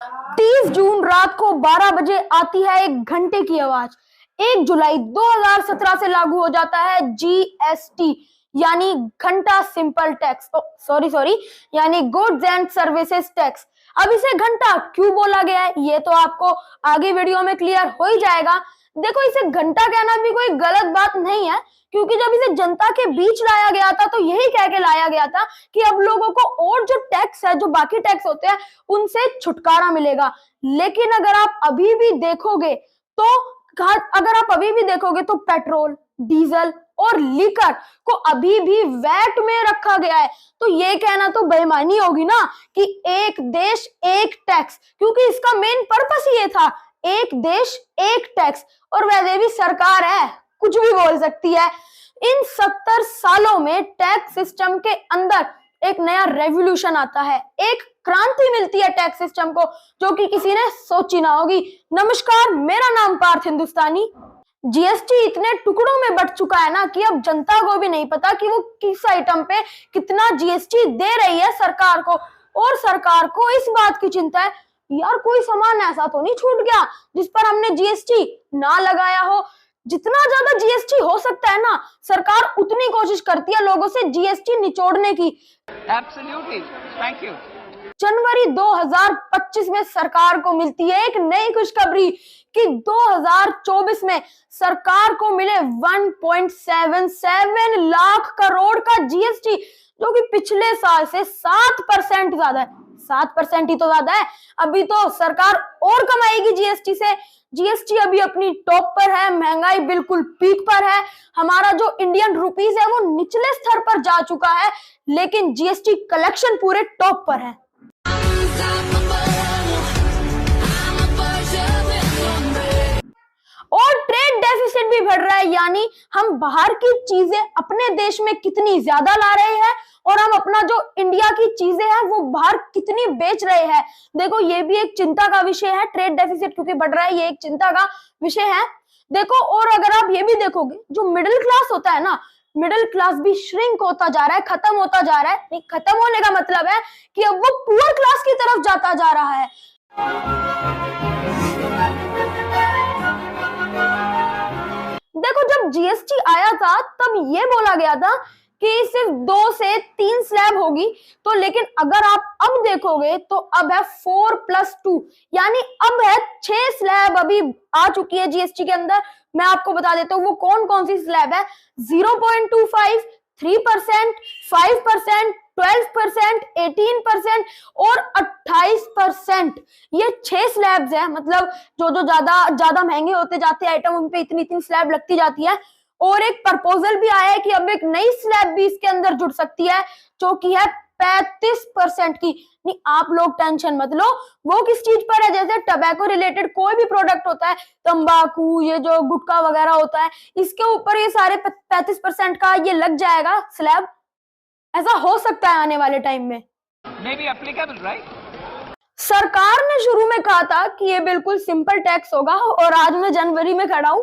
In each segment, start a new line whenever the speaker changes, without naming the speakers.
30 जून रात को 12 बजे आती है एक घंटे की आवाज। 1 जुलाई 2017 से लागू हो जाता है जीएसटी यानी घंटा सिंपल टैक्स, सॉरी यानी गुड्स एंड सर्विसेज टैक्स। अब इसे घंटा क्यों बोला गया है ये तो आपको आगे वीडियो में क्लियर हो ही जाएगा। देखो, इसे घंटा कहना भी कोई गलत बात नहीं है, क्योंकि जब इसे जनता के बीच लाया गया था तो यही कह के लाया गया था कि अब लोगों को और जो टैक्स है, जो बाकी टैक्स होते हैं, उनसे छुटकारा मिलेगा। लेकिन अगर आप अभी भी देखोगे तो पेट्रोल, डीजल और लीकर को अभी भी वैट में रखा गया है। तो ये कहना तो बेईमानी होगी ना कि एक देश एक टैक्स, क्योंकि इसका मेन पर्पस ये था, एक देश एक टैक्स। और वैसे भी सरकार है, कुछ भी बोल सकती है। इन 70 सालों में टैक्स सिस्टम के अंदर एक नया रेवोल्यूशन आता है, एक क्रांति मिलती है टैक्स सिस्टम को, जो कि किसी ने सोची ना होगी। नमस्कार, मेरा नाम पार्थ हिंदुस्तानी। जीएसटी इतने टुकड़ों में बंट चुका है ना कि अब जनता को भी नहीं पता कि वो किस आइटम पे कितना जीएसटी दे रही है सरकार को। और सरकार को इस बात की चिंता है, यार कोई सामान ऐसा तो नहीं छूट गया जिस पर हमने जीएसटी ना लगाया हो। जितना ज्यादा जीएसटी हो सकता है ना, सरकार उतनी कोशिश करती है लोगों से जीएसटी निचोड़ने की।
Absolutely. Thank you.
जनवरी 2025 में सरकार को मिलती है एक नई खुशखबरी कि 2024 में सरकार को मिले 1.77 लाख करोड़ का जीएसटी, जो कि पिछले साल से 7% ज्यादा है। 7% ही तो ज्यादा है। अभी तो सरकार और कमाएगी जीएसटी से। जीएसटी अभी अपनी टॉप पर है, महंगाई बिल्कुल पीक पर है। हमारा जो इंडियन रुपीस है वो निचले स्तर पर जा चुका है, लेकिन जीएसटी कलेक्शन पूरे टॉप पर है। और ट्रेड डेफिसिट भी बढ़ रहा है, यानी हम बाहर की चीजें अपने देश में कितनी ज्यादा ला रहे हैं और हम अपना जो इंडिया की चीजें हैं वो बाहर कितनी बेच रहे हैं। देखो, ये भी एक चिंता का विषय है। ट्रेड डेफिसिट क्योंकि बढ़ रहा है, ये एक चिंता का विषय है। देखो, और अगर आप ये भी देखोगे, जो मिडिल क्लास होता है ना, मिडिल क्लास भी श्रिंक होता जा रहा है, खत्म होता जा रहा है। नहीं, खत्म होने का मतलब है कि अब वो पुअर क्लास की तरफ जाता जा रहा है। देखो, जब जीएसटी आया था तब ये बोला गया था कि सिर्फ 2 से 3 स्लैब होगी, तो लेकिन अगर आप अब देखोगे तो अब है 4+2, यानी अब है 6 स्लैब अभी आ चुकी है जीएसटी के अंदर। मैं आपको बता देता हूँ वो कौन कौन सी स्लैब है। 0.25, 3%, 5%, 12%, 18% और 28%, ये 6 स्लैब्स है। मतलब जो ज्यादा महंगे होते जाते हैं आइटम, उन पे इतनी स्लैब लगती जाती है। और एक प्रपोजल भी आया है कि अब एक नई स्लैब भी इसके अंदर जुड़ सकती है, जो कि है 35% की। नहीं, आप लोग टेंशन मत लो। वो किस चीज पर है, जैसे टबैको रिलेटेड कोई भी प्रोडक्ट होता है, तंबाकू, ये जो गुटखा वगैरह होता है, इसके ऊपर ये सारे 35% का ये लग जाएगा स्लैब। ऐसा हो सकता है आने वाले टाइम में।
Maybe applicable, right?
सरकार ने शुरू में कहा था कि ये बिल्कुल सिंपल टैक्स होगा, और आज मैं जनवरी में खड़ा हूं।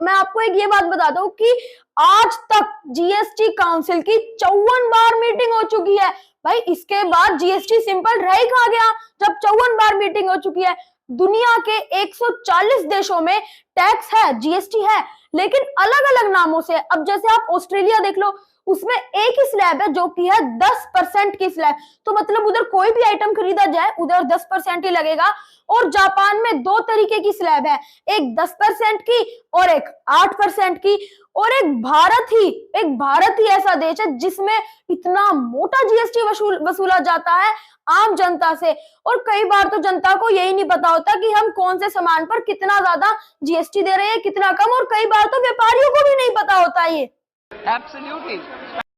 मैं आपको एक ये बात बताता हूं कि आज तक जीएसटी काउंसिल की 54 बार मीटिंग हो चुकी है। भाई, इसके बाद जीएसटी सिंपल रह ही कहां गया जब 54 बार मीटिंग हो चुकी है। दुनिया के 140 देशों में टैक्स है, जीएसटी है, लेकिन अलग अलग नामों से। अब जैसे आप ऑस्ट्रेलिया देख लो, उसमें एक ही स्लैब है जो कि है 10% की स्लैब। तो मतलब उधर कोई भी आइटम खरीदा जाए उधर 10% ही लगेगा। और जापान में 2 तरीके की स्लैब है, एक 10% की और एक 8% की। और एक भारत ही ऐसा देश है जिसमें इतना मोटा जीएसटी वसूला जाता है आम जनता से। और कई बार तो जनता को यही नहीं पता होता कि हम कौन से सामान पर कितना ज्यादा जीएसटी दे रहे हैं, कितना कम। और कई बार तो व्यापारियों को भी नहीं पता होता ये।
Absolutely.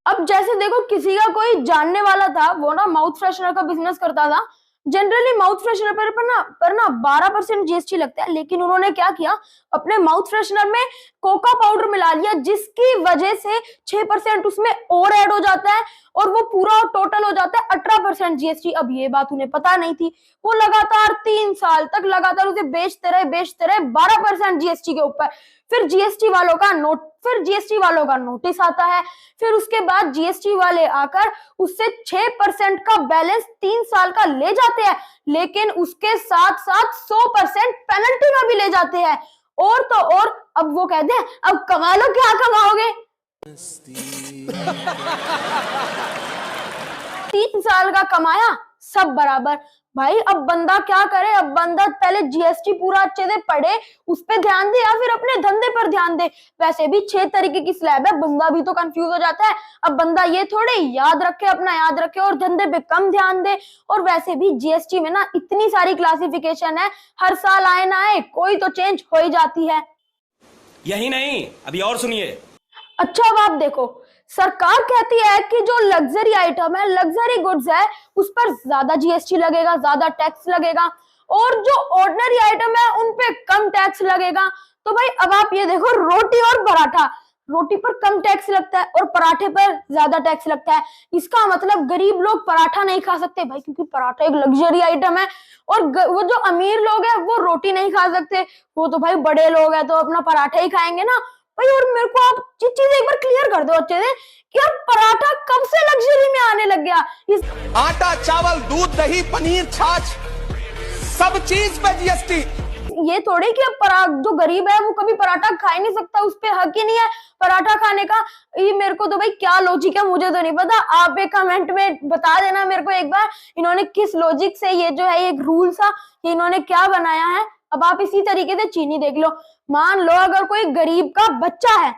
अब जैसे देखो, किसी का कोई जानने वाला था, वो ना माउथ फ्रेशनर का बिजनेस करता था। जनरली माउथ फ्रेशनर पर ना 12% जीएसटी लगता है, लेकिन उन्होंने क्या किया, अपने माउथ फ्रेशनर में कोका पाउडर मिला लिया, जिसकी वजह से 6% उसमें और ऐड हो जाता है और वो पूरा टोटल हो जाता है 18% जीएसटी। अब ये बात उन्हें पता नहीं थी। वो लगातार 3 साल तक लगातार उसे बेचते रहे 12% जीएसटी के ऊपर। फिर जीएसटी वालों का नोटिस आता है। फिर उसके बाद जीएसटी वाले आकर उससे 6% का बैलेंस 3 साल का ले जाते हैं, लेकिन उसके साथ साथ 100% पेनल्टी का भी ले जाते हैं। और तो और अब वो कहते हैं अब कमा लो, क्या कमाओगे? 3 साल का कमाया सब बराबर। भाई अब बंदा क्या करे? अब बंदा पहले जीएसटी पूरा अच्छे से पढ़े, उस पर ध्यान दे, या फिर अपने धंधे पर ध्यान दे। वैसे भी 6 तरीके की स्लैब है, बंदा भी तो कंफ्यूज हो जाता है। अब बंदा ये थोड़े याद रखे और धंधे पे कम ध्यान दे। और वैसे भी जीएसटी में ना इतनी सारी क्लासिफिकेशन है, हर साल आए ना आए कोई तो चेंज हो ही जाती है।
यही नहीं, अभी और सुनिए।
अच्छा अब आप देखो, सरकार कहती है कि जो लग्जरी आइटम है, लग्जरी गुड्स है, उस पर ज्यादा जीएसटी लगेगा, ज्यादा टैक्स लगेगा, और जो ऑर्डिनरी आइटम है उन पे कम टैक्स लगेगा। तो भाई अब आप ये देखो, रोटी और पराठा, रोटी पर कम टैक्स लगता है और पराठे पर ज्यादा टैक्स लगता है। इसका मतलब गरीब लोग पराठा नहीं खा सकते भाई, क्योंकि पराठा एक लग्जरी आइटम है। और वो जो अमीर लोग हैं वो रोटी नहीं खा सकते, वो तो भाई बड़े लोग हैं तो अपना पराठा ही खाएंगे ना भाई। और मेरे को आप ये चीज एक बार क्लियर कर दो अच्छे से कि अब पराठा कब से लग्जरी में आने लग गया?
आटा, चावल, दूध, दही, पनीर, छाछ, सब चीज पे जीएसटी।
ये थोड़ी कि अब जो गरीब है वो कभी पराठा खा ही नहीं सकता, उस पे हक ही नहीं है पराठा खाने का। ये मेरे को तो भाई क्या लॉजिक है मुझे तो नहीं पता, आप एक कमेंट में बता देना मेरे को एक बार, इन्होंने किस लॉजिक से ये जो है एक रूल सा ये इन्होंने क्या बनाया है। अब आप इसी तरीके से चीनी देख लो, मान लो अगर कोई गरीब का बच्चा है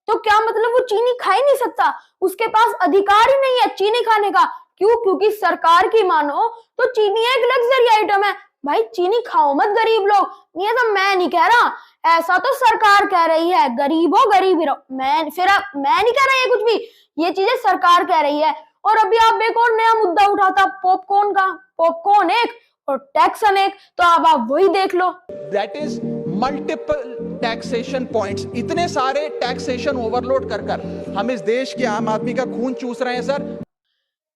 तो क्या मतलब वो चीनी खा ही नहीं सकता, उसके पास अधिकार ही नहीं है चीनी खाने का। क्यों? क्योंकि सरकार की मानो तो चीनी एक लग्जरी आइटम है। भाई चीनी खाओ मत गरीब लोग, ये तो मैं नहीं कह रहा, ऐसा तो सरकार कह रही है, गरीब हो गरीब ही रहो। मैं नहीं कह रहा ये कुछ भी, ये चीजें सरकार कह रही है। और अभी आप एक और नया मुद्दा उठाता पॉपकॉर्न का, पॉपकॉर्न एक और टैक्स अनेक, तो अब आप वही देख लो।
That is multiple taxation points, इतने सारे टैक्सेशन ओवरलोड कर हम इस देश के आम आदमी का खून चूस रहे हैं सर।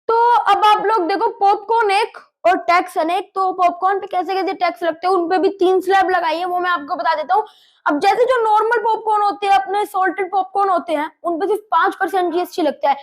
तो अब आप लोग देखो, पॉपकॉर्न एक और टैक्स अनेक, तो पॉपकॉर्न पे कैसे कैसे टैक्स लगते हैं, उन पे भी 3 स्लैब लगाई है, वो मैं आपको बता देता हूँ। अब जैसे जो नॉर्मल पॉपकॉर्न होते हैं, अपने सॉल्टेड पॉपकॉर्न होते हैं, उन पे सिर्फ 5% जीएसटी लगता है।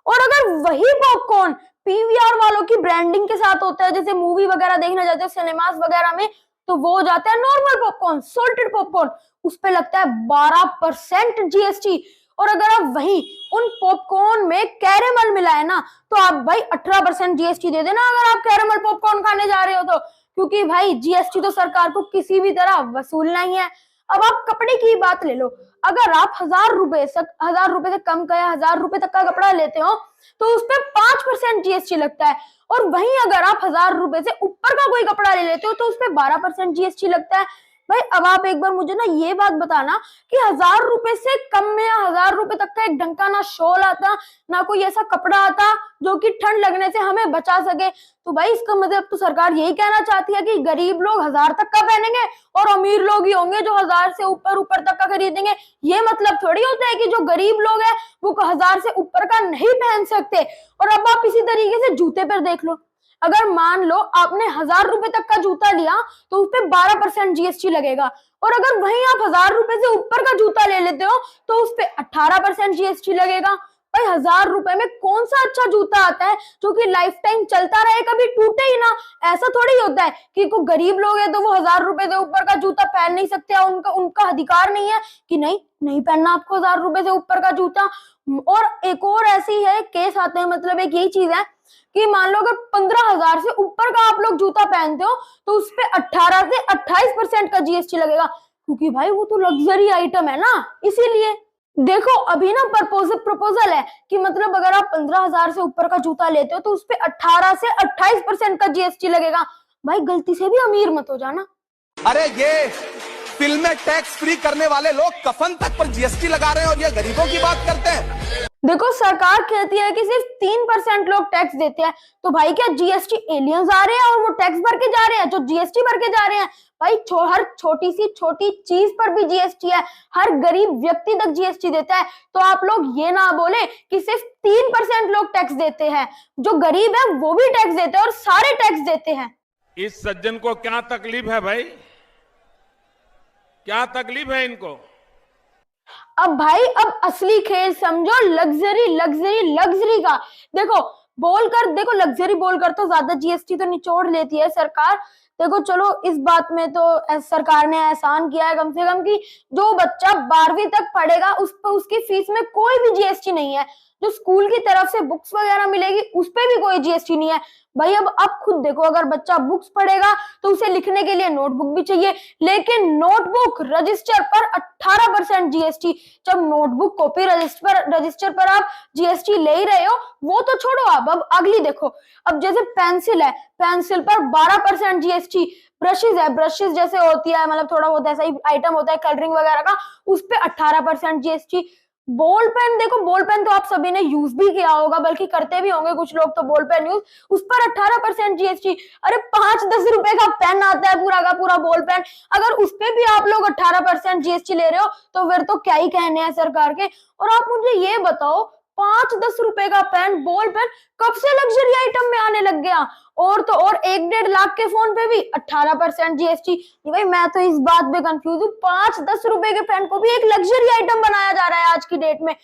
और अगर वही पॉपकॉर्न पीवीआर वालों की ब्रांडिंग के साथ होता है, जैसे मूवी वगैरह देखने जाते हैं सिनेमास वगैरह में, तो वो हो जाता है नॉर्मल पॉपकॉर्न, सॉल्टेड पॉपकॉर्न, उस पे लगता है 12% जीएसटी। और अगर आप वही उन पॉपकॉर्न में कैरेमल मिलाए ना, तो आप भाई 18% जीएसटी दे देना अगर आप कैरेमल पॉपकॉर्न खाने जा रहे हो तो, क्योंकि भाई जीएसटी तो सरकार को किसी भी तरह वसूलना ही है। अब आप कपड़े की बात ले लो, अगर आप 1000 रुपए से कम का या 1000 रुपए तक का कपड़ा लेते हो तो उस पर 5% जीएसटी लगता है। और वहीं अगर आप 1000 रुपए से ऊपर का कोई कपड़ा ले लेते हो तो उस पर 12% जीएसटी लगता है। भाई अब आप एक बार मुझे ना ये बात बताना कि 1000 रुपए से कम में या 1000 रुपए तक का एक ढंग का ना शॉल आता, ना कोई ऐसा कपड़ा आता जो कि ठंड लगने से हमें बचा सके। तो भाई इसका मतलब तो सरकार यही कहना चाहती है कि गरीब लोग 1000 तक का पहनेंगे और अमीर लोग ही होंगे जो 1000 से ऊपर तक का खरीदेंगे। ये मतलब थोड़ी होता है कि जो गरीब लोग हैं वो 1000 से ऊपर का नहीं पहन सकते। और अब आप इसी तरीके से जूते पर देख लो, अगर मान लो आपने 1000 रुपए तक का जूता लिया तो उस पर 12% जीएसटी लगेगा। और अगर वहीं आप 1000 रुपए से ऊपर का जूता ले लेते हो तो उस पर 18% जीएसटी लगेगा। भाई 1000 रुपए में कौन सा अच्छा जूता आता है जो कि लाइफ टाइम चलता रहे, कभी टूटे ही ना? ऐसा थोड़ी होता है कि कोई गरीब लोग है तो वो 1000 रुपए से ऊपर का जूता पहन नहीं सकते, उनका अधिकार नहीं है कि नहीं पहनना आपको 1000 रुपए से ऊपर का जूता। और एक और ऐसी है केस आते हैं, मतलब एक यही चीज है कि मान लो अगर 15,000 से ऊपर का आप लोग जूता पहनते हो तो उस पे 18 से 28% का जीएसटी लगेगा, क्योंकि भाई वो तो लग्जरी आइटम है ना, इसीलिए। देखो अभी ना प्रपोजल है कि मतलब अगर आप 15,000 से ऊपर का जूता लेते हो तो उस पे 18 से 28% का जीएसटी लगेगा। भाई गलती से भी अमीर मत हो जाना।
अरे ये फिल्में टैक्स फ्री करने वाले लोग कफन तक पर जीएसटी लगा रहे हैं और ये गरीबों की बात करते हैं।
देखो सरकार कहती है कि सिर्फ 3% लोग टैक्स देते हैं, तो भाई क्या जीएसटी एलियंस आ रहे हैं और वो टैक्स भर के जा रहे हैं, जो जीएसटी भर के जा रहे हैं? भाई हर छोटी सी छोटी चीज पर भी जीएसटी है, हर गरीब व्यक्ति तक जीएसटी देता है। तो आप लोग ये ना बोले कि सिर्फ 3% लोग टैक्स देते हैं, जो गरीब है वो भी टैक्स देते हैं और सारे टैक्स देते हैं।
इस सज्जन को क्या तकलीफ है भाई? क्या तकलीफ है इनको?
अब भाई अब असली खेल समझो लग्जरी लग्जरी लग्जरी का। देखो देखो लग्जरी बोलकर तो ज्यादा जीएसटी तो निचोड़ लेती है सरकार। देखो चलो इस बात में तो सरकार ने एहसान किया है कम से कम कि जो बच्चा 12वीं तक पढ़ेगा उस पर उसकी फीस में कोई भी जीएसटी नहीं है। जो स्कूल की तरफ से बुक्स वगैरह मिलेगी उस पे भी कोई जीएसटी नहीं है। भाई अब आप खुद देखो, अगर बच्चा बुक्स पढ़ेगा तो उसे लिखने के लिए नोटबुक भी चाहिए, लेकिन नोटबुक रजिस्टर पर 18% जीएसटी। जब नोटबुक कॉपी रजिस्टर पर आप जीएसटी ले ही रहे हो वो तो छोड़ो, आप अब अगली देखो। अब जैसे पेंसिल है, पेंसिल पर 12% जीएसटी। ब्रशेज है, ब्रशेज जैसे होती है मतलब थोड़ा बहुत ऐसा ही आइटम होता है कलरिंग वगैरह का, उस पे 18% जीएसटी। बॉल पेन देखो, बॉल पेन तो आप सभी ने यूज भी किया होगा, बल्कि करते भी होंगे कुछ लोग तो बॉल पेन यूज, उस पर 18% जीएसटी। अरे 5-10 रुपए का पेन आता है पूरा का पूरा बॉल पेन, अगर उस पे भी आप लोग 18% जीएसटी ले रहे हो तो फिर तो क्या ही कहने हैं सरकार के। और आप मुझे ये बताओ 5-10 रुपए का पेन, बॉल पेन कब से लग्जरी आइटम में आने लग गया? और तो और 1-1.5 लाख के फोन पे भी 18% जीएसटी। भाई मैं तो इस बात पे कंफ्यूज हूँ, 5-10 रुपए के पेन को भी एक लग्जरी आइटम बनाया जा रहा है आज की डेट में।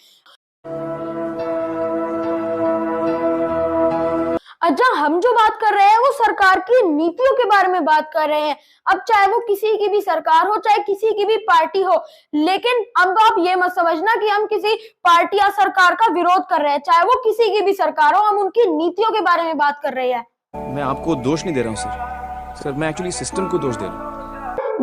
अच्छा, हम जो बात कर रहे हैं वो सरकार की नीतियों के बारे में बात कर रहे हैं। अब चाहे वो किसी की भी सरकार हो, चाहे किसी की भी पार्टी हो, लेकिन अब आप ये मत समझना कि हम किसी पार्टी या सरकार का विरोध कर रहे हैं। चाहे वो किसी की भी सरकार हो, हम उनकी नीतियों के बारे में बात कर रहे हैं।
मैं आपको दोष नहीं दे रहा हूँ सर, मैं एक्चुअली सिस्टम को दोष दे रहा हूँ।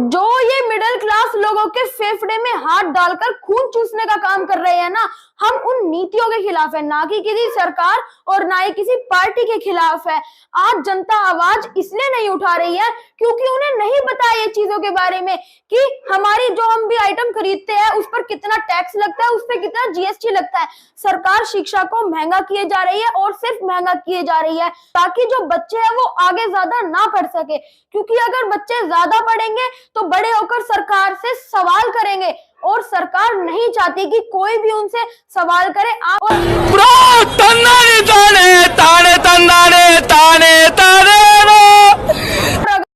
जो ये मिडिल क्लास लोगों के फेफड़े में हाथ डालकर खून चूसने का काम कर रहे हैं ना, हम उन नीतियों के खिलाफ है, ना कि किसी सरकार और ना ही किसी पार्टी के खिलाफ है। आज जनता आवाज इसलिए नहीं उठा रही है क्योंकि उन्हें नहीं पता ये चीजों के बारे में कि हमारी जो हम भी आइटम खरीदते हैं उस पर कितना टैक्स लगता है, उस पर कितना जीएसटी लगता है। सरकार शिक्षा को महंगा किए जा रही है और सिर्फ महंगा किए जा रही है ताकि जो बच्चे हैं वो आगे ज्यादा ना पढ़ सके, क्योंकि अगर बच्चे ज्यादा पढ़ेंगे तो बड़े होकर सरकार से सवाल करेंगे और सरकार नहीं चाहती कि कोई भी उनसे सवाल करे।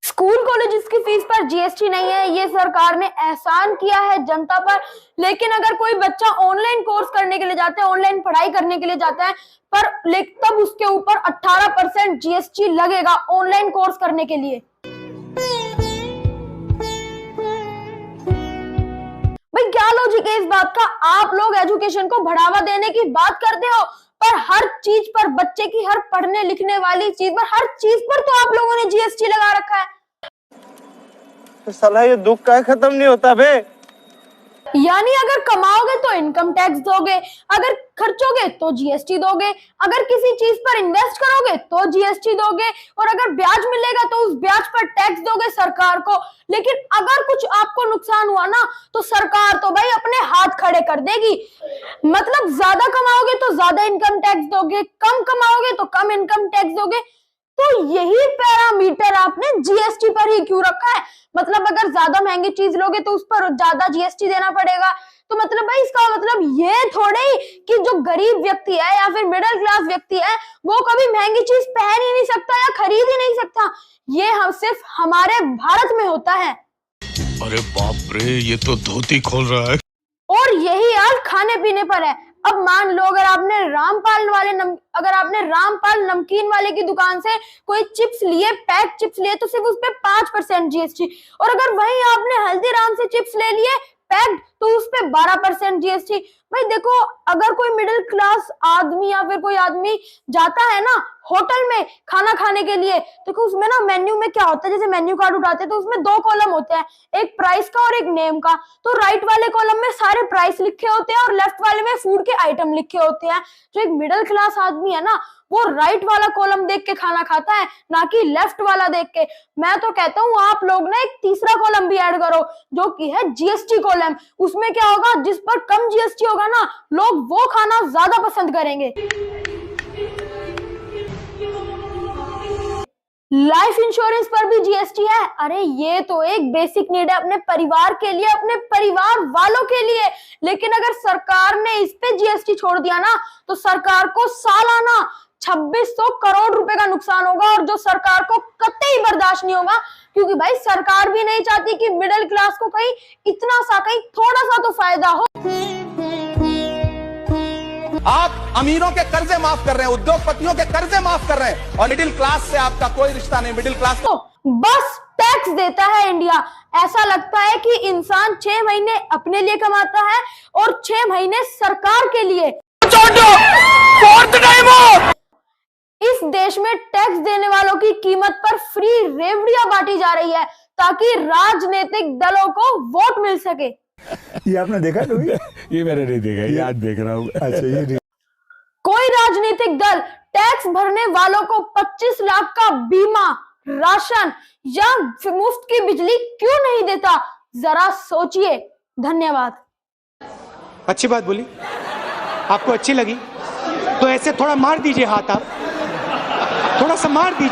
स्कूल कॉलेजेस की फीस पर जीएसटी नहीं है, ये सरकार ने एहसान किया है जनता पर। लेकिन अगर कोई बच्चा ऑनलाइन कोर्स करने के लिए जाता है, ऑनलाइन पढ़ाई करने के लिए जाता है, पर तब उसके ऊपर 18% जीएसटी लगेगा ऑनलाइन कोर्स करने के लिए। भाई क्या लॉजिक है इस बात का? आप लोग एजुकेशन को बढ़ावा देने की बात करते हो, पर हर चीज पर, बच्चे की हर पढ़ने लिखने वाली चीज पर, हर चीज पर तो आप लोगों ने जीएसटी लगा रखा है।
तो साला ये दुख का खत्म नहीं होता बे।
यानी अगर कमाओगे तो इनकम टैक्स दोगे, अगर खर्चोगे तो जीएसटी दोगे, अगर किसी चीज पर इन्वेस्ट करोगे तो जीएसटी दोगे, और अगर ब्याज मिलेगा तो उस ब्याज पर टैक्स दोगे सरकार को। लेकिन अगर कुछ आपको नुकसान हुआ ना तो सरकार तो भाई अपने हाथ खड़े कर देगी। मतलब ज्यादा कमाओगे तो ज्यादा इनकम टैक्स दोगे, कम कमाओगे तो कम इनकम टैक्स दोगे। तो यही पैरामीटर आपने जीएसटी पर ही क्यों रखा है? मतलब अगर ज्यादा महंगी चीज लोगे तो उस पर ज्यादा जीएसटी देना पड़ेगा। तो मतलब भाई इसका मतलब ये थोड़े ही कि जो गरीब व्यक्ति है या फिर मिडिल क्लास व्यक्ति है वो कभी महंगी चीज पहन ही नहीं सकता या खरीद ही नहीं सकता। ये हम सिर्फ हमारे भारत में होता है।
अरे बाप रे, ये तो धोती खोल रहा है।
और यही हाल खाने पीने पर है। अब मान लो अगर आपने रामपाल नमकीन वाले की दुकान से कोई चिप्स लिए, पैक चिप्स लिए, तो सिर्फ उस पे 5% जीएसटी। और अगर वहीं आपने हल्दीराम से चिप्स ले लिए पैक्ड तो उस पे 12% जीएसटी। भाई देखो, अगर कोई मिडिल क्लास आदमी या फिर कोई आदमी जाता है ना होटल में खाना खाने के लिए, देखो उसमें ना मेन्यू में क्या होता है, जैसे मेन्यू कार्ड उठाते हैं तो उसमें 2 कॉलम होते हैं, एक प्राइस का और एक नेम का। तो राइट वाले कॉलम में सारे प्राइस लिखे होते हैं और लेफ्ट वाले में फूड के आइटम लिखे होते हैं। जो एक मिडिल क्लास आदमी है ना वो राइट वाला कॉलम देख के खाना खाता है, ना कि लेफ्ट वाला देख के। मैं तो कहता हूँ आप लोग ना एक तीसरा कॉलम भी ऐड करो जो कि है जीएसटी कॉलम। उसमें क्या होगा, जिस पर कम जीएसटी होगा ना लोग वो खाना ज्यादा पसंद करेंगे। लाइफ इंश्योरेंस पर भी जीएसटी है। अरे ये तो एक बेसिक नीड है अपने परिवार के लिए, अपने परिवार वालों के लिए। लेकिन अगर सरकार ने इस पे जीएसटी छोड़ दिया ना तो सरकार को सालाना 2600 करोड़ रुपए का नुकसान होगा, और जो सरकार को कतई बर्दाश्त नहीं होगा, क्योंकि भाई सरकार भी नहीं चाहती कि मिडिल क्लास को कहीं इतना सा, कहीं थोड़ा सा तो फायदा हो।
आप अमीरों के कर्जे माफ कर रहे हैं, उद्योगपतियों के कर्जे माफ कर रहे हैं, और मिडिल क्लास से आपका कोई रिश्ता नहीं। मिडिल क्लास
तो बस टैक्स देता है इंडिया। ऐसा लगता है कि इंसान 6 महीने अपने लिए कमाता है और 6 महीने सरकार के लिए। इस देश में टैक्स देने वालों की कीमत पर फ्री रेवड़ियां बांटी जा रही है ताकि राजनीतिक दलों को वोट मिल सके।
ये आपने देखा कभी?
ये मैंने नहीं देखा, ये आज देख रहा हूँ।
अच्छा, ये नहीं।
कोई राजनीतिक दल टैक्स भरने वालों को 25 लाख का बीमा, राशन या मुफ्त की बिजली क्यों नहीं देता? जरा सोचिए। धन्यवाद।
अच्छी बात बोली, आपको अच्छी लगी तो ऐसे थोड़ा मार दीजिए हाथ, आप थोड़ा सा मार दीजिए।